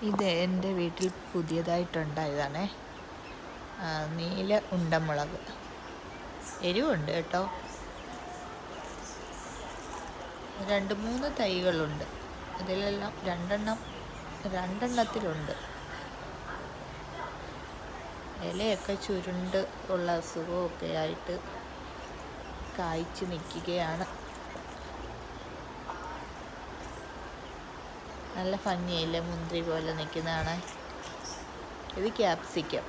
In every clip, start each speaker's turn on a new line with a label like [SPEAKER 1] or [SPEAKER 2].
[SPEAKER 1] ഇത് എൻ്റെ വീട്ടിൽ പുതിയതായിട്ടുണ്ടായതാണേ. നീല ഉണ്ടമുളക്. എരിവുണ്ട് കേട്ടോ. 2-3 തൈകളുണ്ട്. അതിലെല്ലാം രണ്ടെണ്ണത്തിലുണ്ട്. ഇലയൊക്കെ ചുരുണ്ട് ഉള്ള അസുഖമൊക്കെ ആയിട്ട് കായ്ച്ച് നിൽക്കുകയാണ്. നല്ല ഭംഗിയില്ല, മുന്തിരി പോലെ നിൽക്കുന്നതാണ്. ഇത് ക്യാപ്സിക്കം.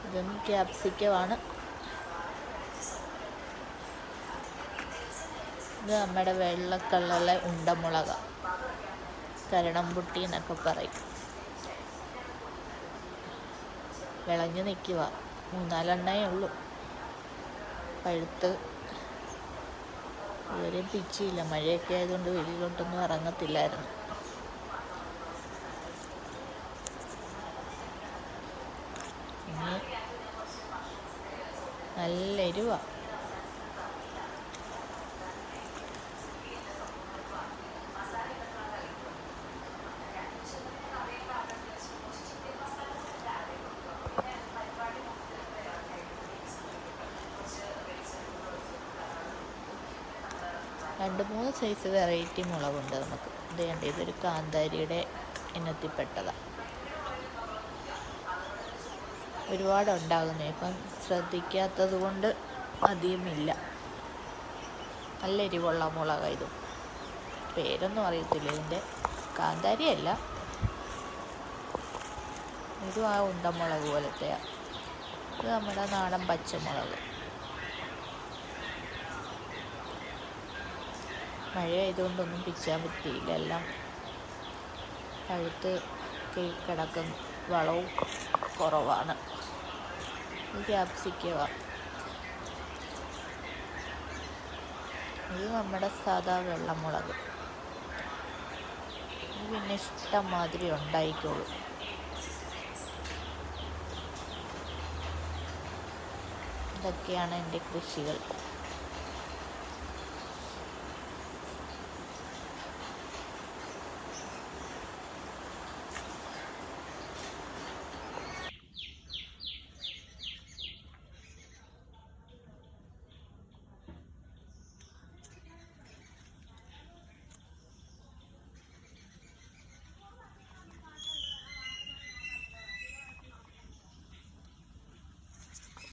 [SPEAKER 1] ഇതും ക്യാപ്സിക്കമാണ്. ഇത് നമ്മുടെ വെള്ള കളറിലെ ഉണ്ടമുളക്, കരണംപുട്ടി എന്നൊക്കെ പറയും. വിളഞ്ഞ് നിൽക്കുക. 3-4 എണ്ണേ ഉള്ളൂ. പഴുത്ത് ഇതുവരെയും പിച്ചിയില്ല. മഴയൊക്കെ ആയതുകൊണ്ട് വെളിയിലോട്ടൊന്നും ഇറങ്ങത്തില്ലായിരുന്നു. ഇനി നല്ല എരിവാണ്. രണ്ട് മൂന്ന് സൈസ് വെറൈറ്റി മുളകുണ്ട് നമുക്ക്. ഇതൊരു കാന്താരിയുടെ ഇനത്തിൽപ്പെട്ടതാണ്. ഒരുപാടുണ്ടാകുന്നേ, ഇപ്പം ശ്രദ്ധിക്കാത്തത് കൊണ്ട് അധികമില്ല. നല്ല എരിവുള്ള മുളക്. ഇതും പേരൊന്നും അറിയത്തില്ല ഇതിൻ്റെ. കാന്താരിയല്ല, ഇതും ആ ഉണ്ടമുളക് പോലത്തെയാണ്. ഇത് നമ്മുടെ നാടൻ പച്ചമുളക്. മഴയായതുകൊണ്ടൊന്നും പിച്ചാൻ പറ്റിയില്ല. എല്ലാം പഴുത്ത് കിടക്കും. വളവും കുറവാണ്. ഇത് ക്യാപ്സിക്കമാണ്. ഇത് നമ്മുടെ സാധാ വെള്ളമുളക്. ഇത് പിന്നെ ഇഷ്ടം മാതിരി ഉണ്ടായിക്കോളും. ഇതൊക്കെയാണ് എൻ്റെ കൃഷികൾ.